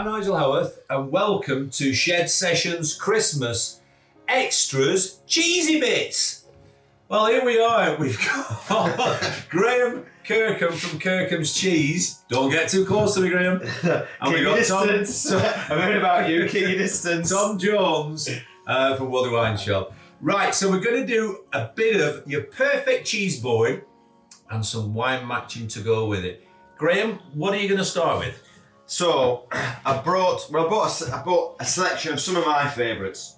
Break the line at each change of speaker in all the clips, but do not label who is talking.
I'm Nigel Howarth, and welcome to Shed Sessions Christmas Extras Cheesy Bits. Well, here we are. We've got Graham Kirkham from Kirkham's Cheese. Don't get too close to me, Graham.
And we got distance. I've heard about you. Keep your distance.
Tom Jones from World Wine Shop. Right, so we're going to do a bit of your perfect cheese board and some wine matching to go with it. Graham, what are you going to start with?
So I bought a selection of some of my favourites.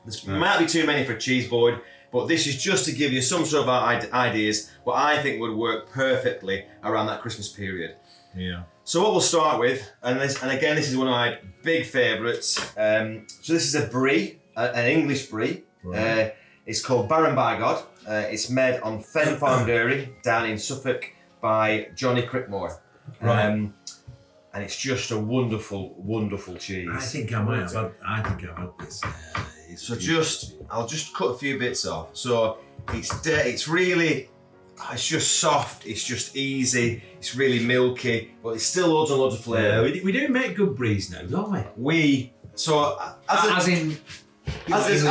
This might be too many for a cheese board, but this is just to give you some sort of ideas what I think would work perfectly around that Christmas period.
Yeah.
So what we'll start with, and again this is one of my big favourites. So this is a Brie, an English Brie. Right. It's called Baron by God. It's made on Fen Farm Dairy down in Suffolk by Johnny Crickmore.
Right.
And it's just a wonderful, wonderful cheese.
I think I might have had this.
I'll just cut a few bits off. So it's really, it's just soft, it's just easy, it's really milky, but it's still loads and loads of flavour.
Yeah, we do make good Bries now, don't we?
As in British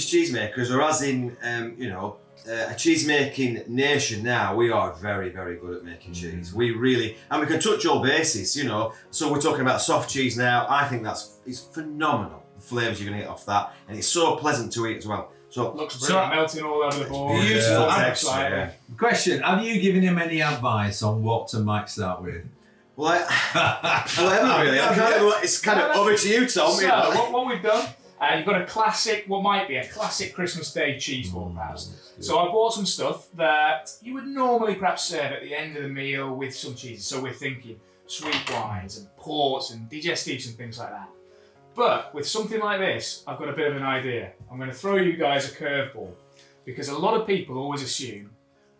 cheesemakers, or as in a cheese making nation now, we are very, very good at making cheese. We really, and we can touch all bases, So we're talking about soft cheese now. I think it's phenomenal, the flavours you're going to get off that, and it's so pleasant to eat as well. So
looks brilliant, melting all over the board.
Beautiful
texture.
Yeah.
Question: have you given him any advice on what to max that with?
Well, I haven't really. It's kind of over to you, Tom.
So what we've done. You've got what might be a classic Christmas Day cheese board, perhaps. So I bought some stuff that you would normally perhaps serve at the end of the meal with some cheeses. So we're thinking sweet wines and ports and digestives and things like that. But with something like this, I've got a bit of an idea. I'm going to throw you guys a curveball, because a lot of people always assume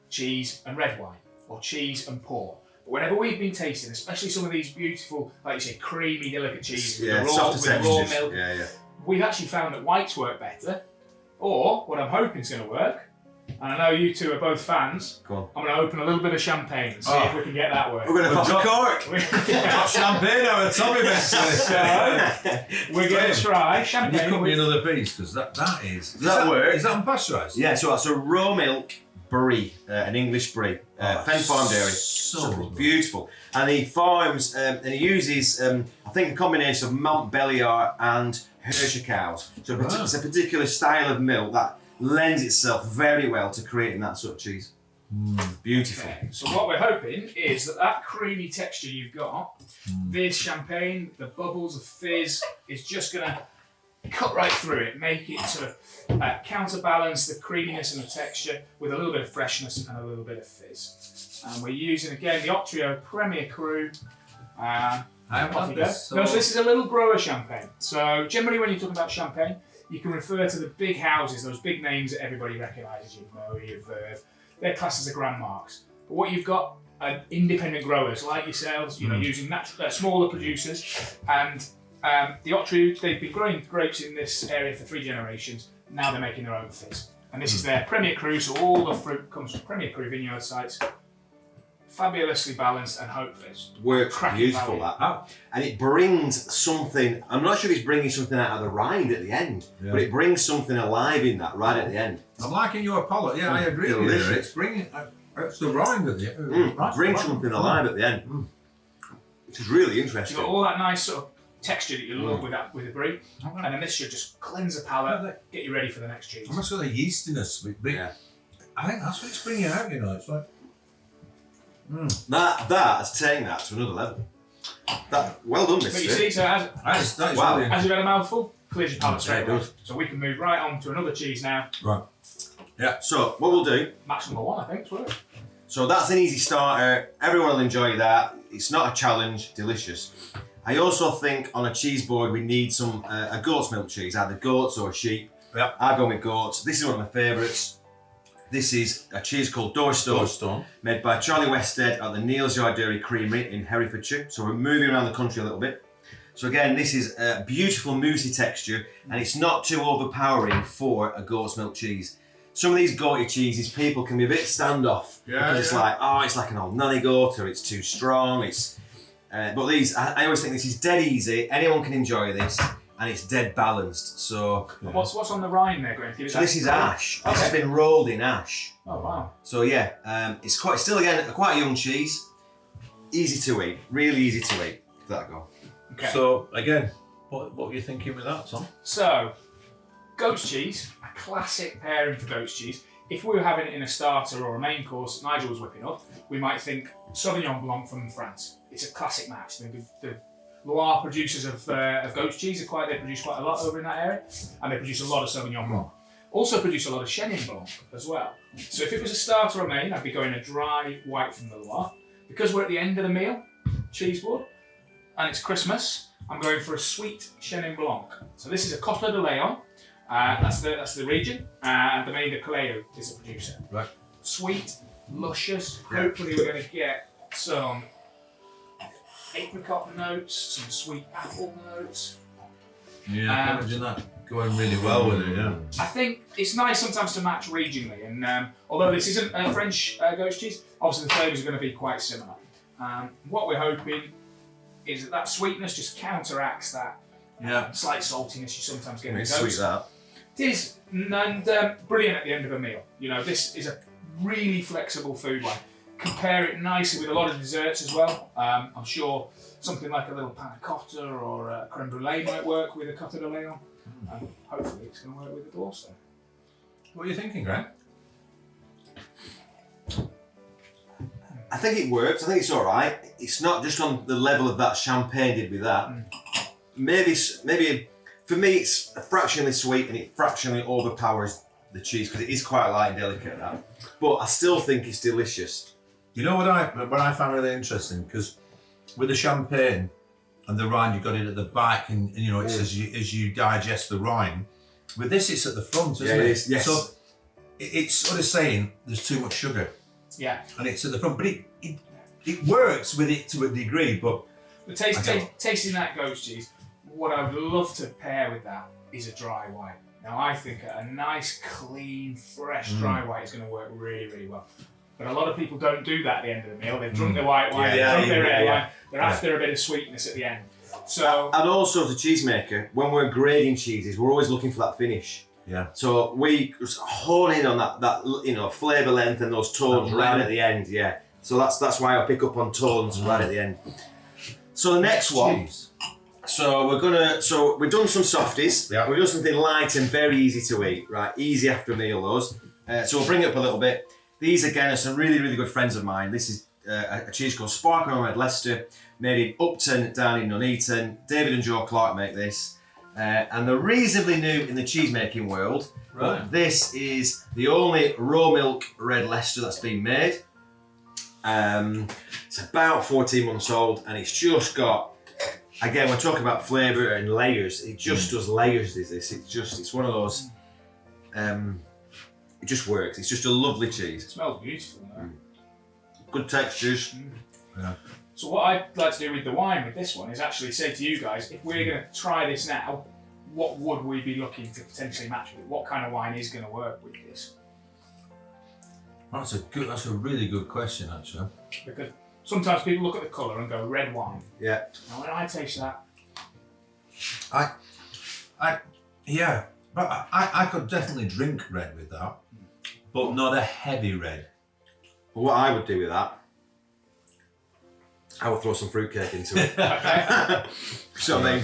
cheese and red wine or cheese and port. But whenever we've been tasting, especially some of these beautiful, like you say, creamy, delicate cheeses with raw milk, we've actually found that whites work better, or what I'm hoping is going to work, and I know you two are both fans.
Go on.
I'm going to open a little bit of champagne and see if we can get that working.
We're going to pop a cork.
Got champagne out of Tommy eventually.
So we're going to try champagne.
You cut me another piece, because that is.
Does that work?
Is that unpasteurised?
Yeah. So that's a raw milk Brie, an English Brie, Fen Farm Dairy.
So
beautiful. And he farms and he uses I think a combination of Mount Belliar and Hershey cows. So it's a particular style of milk that lends itself very well to creating that sort of cheese. Beautiful.
Okay. So what we're hoping is that creamy texture you've got, this champagne, the bubbles, the fizz, is just going to cut right through it, make it sort of counterbalance the creaminess and the texture with a little bit of freshness and a little bit of fizz. And we're using, again, the Octrio Premier Cru.
I haven't had this.
No, so this is a little grower champagne. So generally when you're talking about champagne, you can refer to the big houses, those big names that everybody recognises, your Verve. They're classed as the grand marks. But what you've got are independent growers like yourselves, using smaller producers. And the Octrio, they've been growing grapes in this area for 3 generations. Now they're making their own fizz. And this is their Premier Cru, so all the fruit comes from Premier Cru vineyard sites. Fabulously balanced, and hopefully
works beautiful that. And it brings something, I'm not sure if it's bringing something out of the rind at the end, but it brings something alive in that right at the end.
I'm liking your palate. Yeah, I agree.
Delicious.
It's bringing, it's the rind at the end.
Brings something alive at the end. Which is really interesting.
You've got all that nice sort of texture that you love with the Brie, and then this should just cleanse the palate, get you ready for the next cheese.
Almost got a yeastiness with Brie. I think that's what it's bringing out, It's like
that's taking that to another level. Well done, Mr.
But you see, so as you've had a mouthful, clears your palate straight away. So we can move right on to another cheese now.
Right. Yeah.
So what we'll do.
Match number 1, I think, it's worth.
So that's an easy starter. Everyone will enjoy that. It's not a challenge. Delicious. I also think on a cheese board we need some a goat's milk cheese, either goats or sheep.
Yep.
I go with goats. This is one of my favourites. This is a cheese called Doorstone, made by Charlie Westhead at the Neal's Yard Dairy Creamery in Herefordshire. So we're moving around the country a little bit. So again, this is a beautiful moussey texture, and it's not too overpowering for a goat's milk cheese. Some of these goaty cheeses, people can be a bit standoff because it's like, it's like an old nanny goat, or it's too strong. But these, I always think this is dead easy. Anyone can enjoy this, and it's dead balanced. So
What's on the rind there, Graham?
so this is ash. This has been rolled in ash.
Oh wow.
So yeah, it's still again quite a young cheese. Easy to eat, really easy to eat. Give that a go.
Okay.
So again, what are you thinking with that, Tom?
So, goat's cheese, a classic pairing for goat's cheese. If we were having it in a starter or a main course that Nigel was whipping up, we might think Sauvignon Blanc from France. It's a classic match. The Loire producers of goat's cheese they produce quite a lot over in that area, and they produce a lot of Sauvignon Blanc. Also produce a lot of Chenin Blanc as well. So if it was a starter or main, I'd be going a dry white from the Loire. Because we're at the end of the meal, cheese board, and it's Christmas, I'm going for a sweet Chenin Blanc. So this is a Cote de Leon. That's the region, and Domaine de Caleo is the producer.
Right.
Sweet, luscious. Hopefully we're going to get some apricot notes, some sweet apple notes.
Yeah, I can imagine that going really well with it. Yeah.
I think it's nice sometimes to match regionally, and although this isn't a French goat's cheese, obviously the flavours are going to be quite similar. What we're hoping is that sweetness just counteracts that slight saltiness you sometimes get in
It's
goats.
sweet that.
It is, and brilliant at the end of a meal. You know, this is a really flexible food line. Compare it nicely with a lot of desserts as well. I'm sure something like a little panna cotta or a creme brulee might work with a Cote de Leon. Hopefully it's going to work with the Dorsto.
What are you thinking, Graham?
I think it works. I think it's all right. It's not just on the level of that champagne did with that. Maybe for me it's fractionally sweet and it fractionally overpowers the cheese because it is quite light and delicate. That, but I still think it's delicious.
You know what I found really interesting, because with the champagne and the rind, you've got it at the back, and you know it's as you digest the rind. With this, it's at the front, isn't it?
It is, yes.
So it's sort of saying there's too much sugar,
Yeah.
and it's at the front, but it works with it to a degree. But
The tasting that goat's cheese, what I would love to pair with that is a dry white. Now I think a nice, clean, fresh dry white is going to work really, really well. But a lot of people don't do that at the end of the meal. They've drunk their white wine, they've drunk their red wine, they're after a bit of sweetness at the end. So,
And also, as a cheesemaker, when we're grading cheeses, we're always looking for that finish.
yeah,
So we hone in on that flavour length and those tones right at the end. Yeah. So that's why I pick up on tones right at the end. So the next one.
Cheese.
So we've done some softies.
Yeah.
We've done something light and very easy to eat. Right, easy after a meal those. So we'll bring it up a little bit. These again are some really, really good friends of mine. This is a cheese called Sparkling Red Leicester, made in Upton down in Nuneaton. David and Joe Clark make this. And they're reasonably new in the cheesemaking world.
Right.
But this is the only raw milk Red Leicester that's been made. It's about 14 months old, and it's just got, again, we're talking about flavour and layers. It just does layers, it's one of those, it just works. It's just a lovely cheese.
it smells beautiful. Though.
Good textures.
Yeah.
So what I'd like to do with the wine with this one is actually say to you guys, if we're going to try this now, what would we be looking to potentially match with? What kind of wine is going to work with this?
That's a really good question, actually.
Because sometimes people look at the colour and go red wine.
Yeah.
Now when I taste that,
But I could definitely drink red with that, but not a heavy red.
Well, what I would do with that, I would throw some fruitcake into it. So I mean,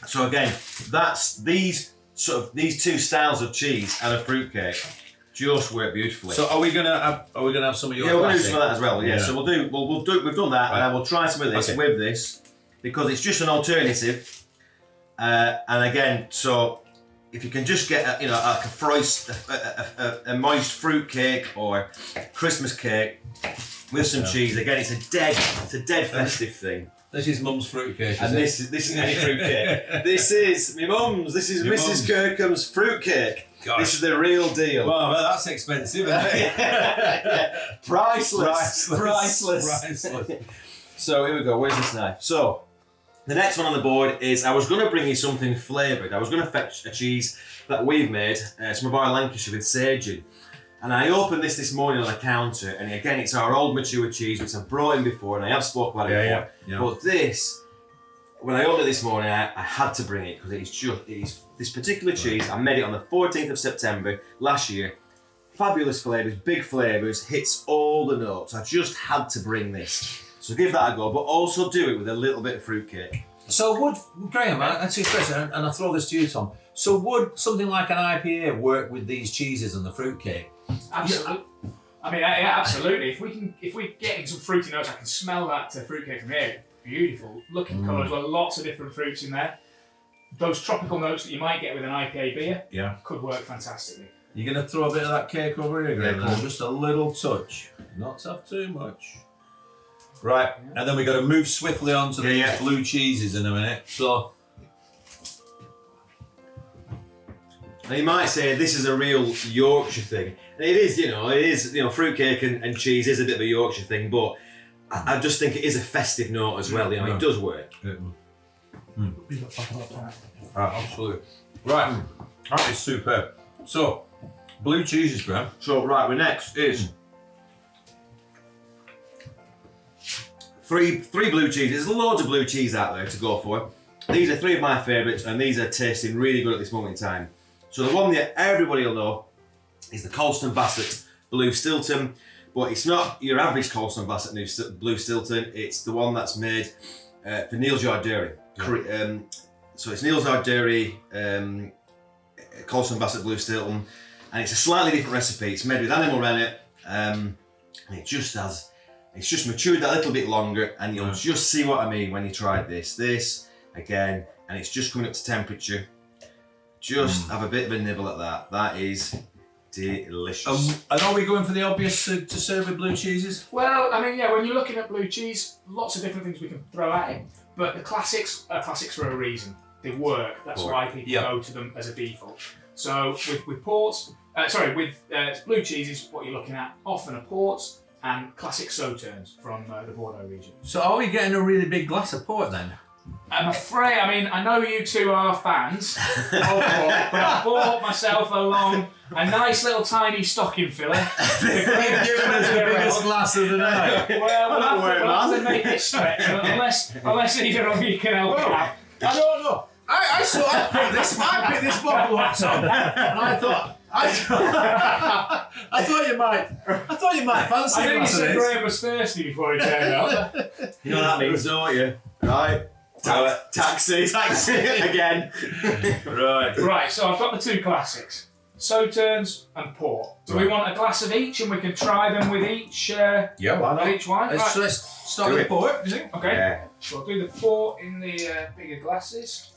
so again, that's these two styles of cheese and a fruitcake just work beautifully.
So are we gonna have some of your?
Yeah, we'll do
classic?
some of that as well. Yeah. So we've done that, and I will try some of this
Okay.
with this because it's just an alternative. And again, so if you can just get a moist fruit cake or Christmas cake with some cheese, again, it's a dead festive thing.
This is Mum's fruitcake,
And this is any fruit cake. This is my mum's. This is
Your
Mrs.
mum's.
Kirkham's fruit cake.
Gosh.
This is the real deal.
Well, that's expensive, isn't it?
Priceless. So here we go. Where's this knife? So the next one on the board is I was going to bring you something flavoured. I was going to fetch a cheese that we've made, some of our Lancashire with sage in. And I opened this morning on the counter, and again, it's our old mature cheese, which I've brought in before, and I have spoken about it before.
Yeah.
But this, when I opened it this morning, I had to bring it because it's this particular cheese. I made it on the 14th of September last year. Fabulous flavours, big flavours, hits all the notes. I just had to bring this. So give that a go, but also do it with a little bit of fruitcake.
So would, Graham, that's your question, and I'll throw this to you, Tom. So would something like an IPA work with these cheeses and the fruitcake?
Absolutely. I mean, yeah, absolutely. If we're getting some fruity notes, I can smell that fruitcake from here. Beautiful looking colour as well. Lots of different fruits in there. Those tropical notes that you might get with an IPA beer could work fantastically.
You're going to throw a bit of that cake over here, Graham?
Yeah,
Just a little touch. Not to have too much. Right, and then we've got to move swiftly on to these blue cheeses in a minute. So,
now you might say this is a real Yorkshire thing. And it is, fruitcake and cheese is a bit of a Yorkshire thing, but I just think it is a festive note as well. It does work.
Absolutely. Right, that is superb. So, blue cheeses, Graham.
So right, we're next is three blue cheeses. There's loads of blue cheese out there to go for. These are three of my favourites, and these are tasting really good at this moment in time. So the one that everybody will know is the Colston Bassett Blue Stilton, but it's not your average Colston Bassett Blue Stilton. It's the one that's made for Neal's Yard Dairy. Yeah. So it's Neal's Yard Dairy, Colston Bassett Blue Stilton, and it's a slightly different recipe. It's made with animal rennet, and it's just matured that little bit longer, and you'll just see what I mean when you try this. This again, and it's just coming up to temperature. Just have a bit of a nibble at that. That is delicious.
And are we going for the obvious to serve with blue cheeses?
Well, I mean, when you're looking at blue cheese, lots of different things we can throw at it. But the classics are classics for a reason. They work. That's why people go to them as a default. So with ports, blue cheeses, what you're looking at, often are ports and classic sauternes from the Bordeaux region.
So are we getting a really big glass of port then?
I'm afraid, I know you two are fans of port, but I bought myself a nice little tiny stocking filler.
You've given us the biggest glass of the night.
Well, we'll have to make it stretch, unless either of you can help me out.
I don't know. I picked this bottle up, Tom, and I thought you might fancy
I
it.
think you said Graham was thirsty before he turned up.
You know what that means, don't you? Right. Taxi again.
Right, so I've got the two classics, sauternes and port. Do we want a glass of each, and we can try them with each?
Why not?
Each wine.
Let's start with the port. You think?
Okay.
Yeah.
So I'll do the port in the bigger glasses.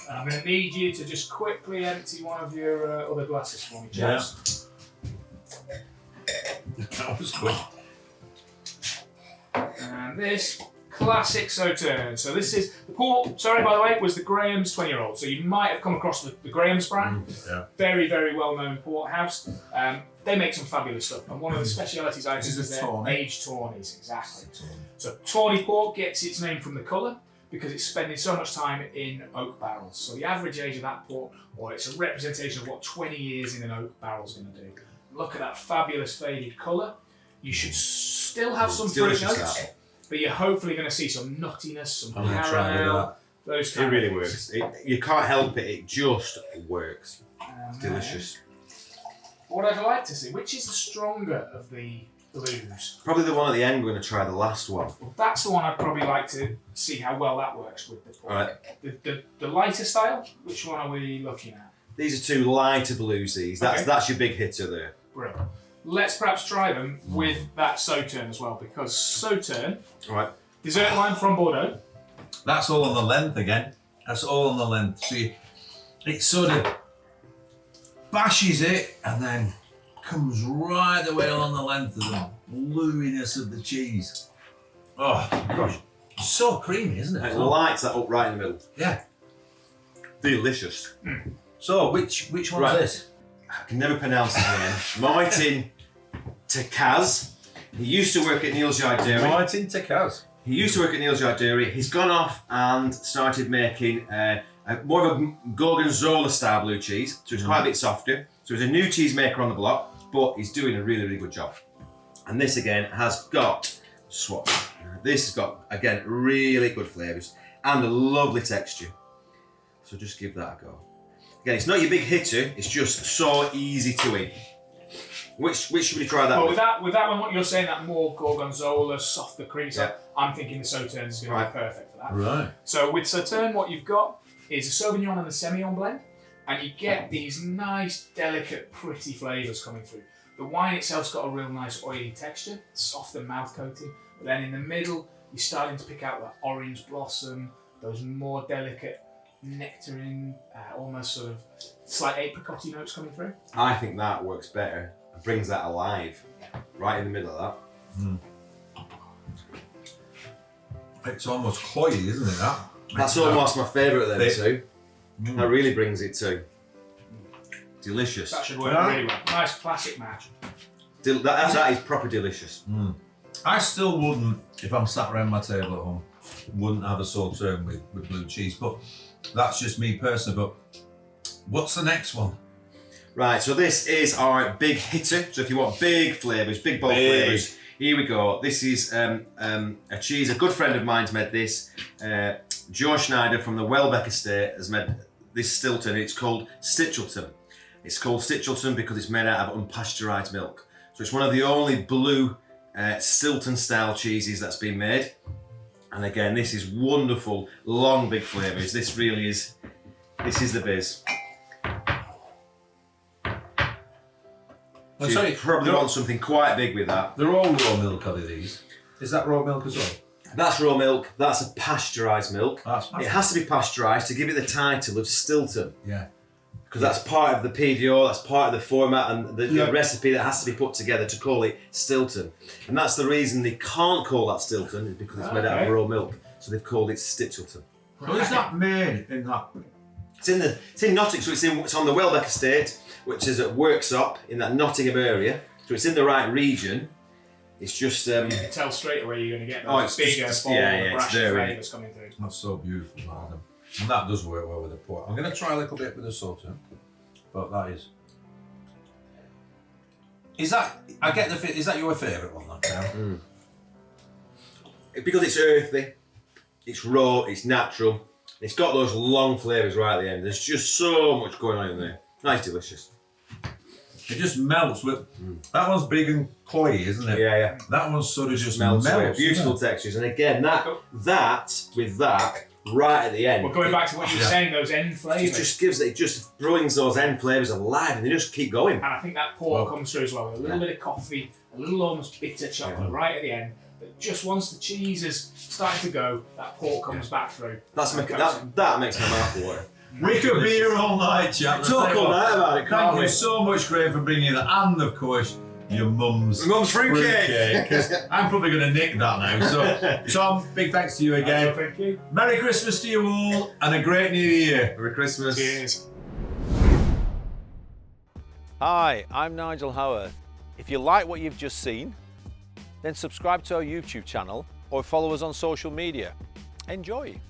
And I'm going to need you to just quickly empty one of your other glasses for me, chaps.
That was quick.
And this classic sauterne. So this is the port. Sorry, by the way, was the Graham's 20-year-old. So you might have come across the Graham's brand. Very, very well-known port house. They make some fabulous stuff, and one of the specialities I think is their aged tawnies. Exactly. So tawny port gets its name from the colour because it's spending so much time in oak barrels. So the average age of that port, or it's a representation of what 20 years in an oak barrel is going to do. Look at that fabulous faded colour. You should still have some fruit notes, but you're hopefully going to see some nuttiness, some caramel, those kind of things. It really
works. You can't help it. It just works. It's delicious.
What I'd like to see, which is the stronger of the blues?
Probably the one at the end. We're going to try the last one.
Well, that's the one I'd probably like to see how well that works with the port.
Right.
The lighter style, which one are we looking at?
These are two lighter bluesies. That's your big hitter there.
Brilliant. Let's perhaps try them with that sauterne as well, because sauterne, dessert wine from Bordeaux.
That's all on the length again. That's all on the length. See, it sort of bashes it and then comes right the way along the length of the bluiness of the cheese. Oh gosh, so creamy, isn't it?
It lights that up right in the middle.
Yeah,
delicious.
So which one's this?
I can never pronounce his name. Martin Takaz. He used to work at Neal's Yard Dairy.
Martin Takaz.
He used to work at Neal's Yard Dairy. He's gone off and started making a more of a Gorgonzola style blue cheese, so it's quite a bit softer. So he's a new cheesemaker on the block, but he's doing a really, really good job. And this again has got swap. This has got, again, really good flavours and a lovely texture. So just give that a go. Again, it's not your big hitter, it's just so easy to eat. Which should we try that
Well,
with?
with that one, what you're saying, that more Gorgonzola, softer creamy stuff, I'm thinking the Sauternes is going to be perfect for that.
Right.
So with Sauternes, what you've got is a Sauvignon and a Semillon blend, and you get these nice, delicate, pretty flavours coming through. The wine itself's got a real nice oily texture, soft and mouth coating, but then in the middle, you're starting to pick out that orange blossom, those more delicate nectarine, almost sort of slight apricot-y notes coming through.
I think that works better. It brings that alive, right in the middle of that.
It's almost cloyy, isn't it?
That's almost my favourite of them two. That really brings it too. Delicious.
That should work really well. Nice classic match.
That is proper delicious.
I still wouldn't, if I'm sat around my table at home, wouldn't have a Sauternes with blue cheese, but that's just me personally. But what's the next one?
Right, so this is our big hitter. So if you want big flavours, big bold flavours, here we go. This is a cheese. A good friend of mine's made this. Joe Schneider from the Welbeck estate has made this Stilton. It's called Stichelton. It's called Stichelton because it's made out of unpasteurised milk. So it's one of the only blue Stilton style cheeses that's been made. And again, this is wonderful, long, big flavours. This really is, this is the biz. So you probably want something quite big with that.
They're all raw milk, are they, these? Is that raw milk as well?
That's raw milk, that's a pasteurised milk.
That's
It has to be pasteurised to give it the title of Stilton.
Yeah.
Because that's part of the PDO, that's part of the format and the recipe that has to be put together to call it Stilton. And that's the reason they can't call that Stilton, is because it's made out of raw milk. So they've called it Stichelton.
So is that made in that?
It's in Nottingham, so it's on the Welbeck estate, which is at Worksop in that Nottingham area. So it's in the right region. It's just
You can tell straight away you're going to get those bigger, bold, brashy flavours coming through.
That's so beautiful, Adam. And that does work well with the port. I'm going to try a little bit with the Sauternes, but that is. Is that? I get the. Is that your favourite one, that Carol?
because it's earthy, it's raw, it's natural. It's got those long flavours right at the end. There's just so much going on in there. Nice, delicious.
It just melts with. That one's big and cloyy, isn't it?
Yeah, yeah.
That one sort of just
Melts
melts.
away. Beautiful textures, and again, that with that right at the end.
Well, going back to what you were saying, those end flavours.
It just brings those end flavours alive, and they just keep going.
And I think that port comes through as well, with a little bit of coffee, a little almost bitter chocolate right at the end. But just once the cheese is starting to go, that port comes back through.
That makes my mouth water.
We could be here all night, chap.
Talk all night about it, can't
Thank
we?
you so much, Graham, for bringing that, and of course, your mum's
fruitcake.
'Cause I'm probably going to nick that now. So, Tom, big thanks to you again.
Thank you.
Merry Christmas to you all, and a great New Year.
Merry Christmas.
Cheers.
Hi, I'm Nigel Howarth. If you like what you've just seen, then subscribe to our YouTube channel or follow us on social media. Enjoy!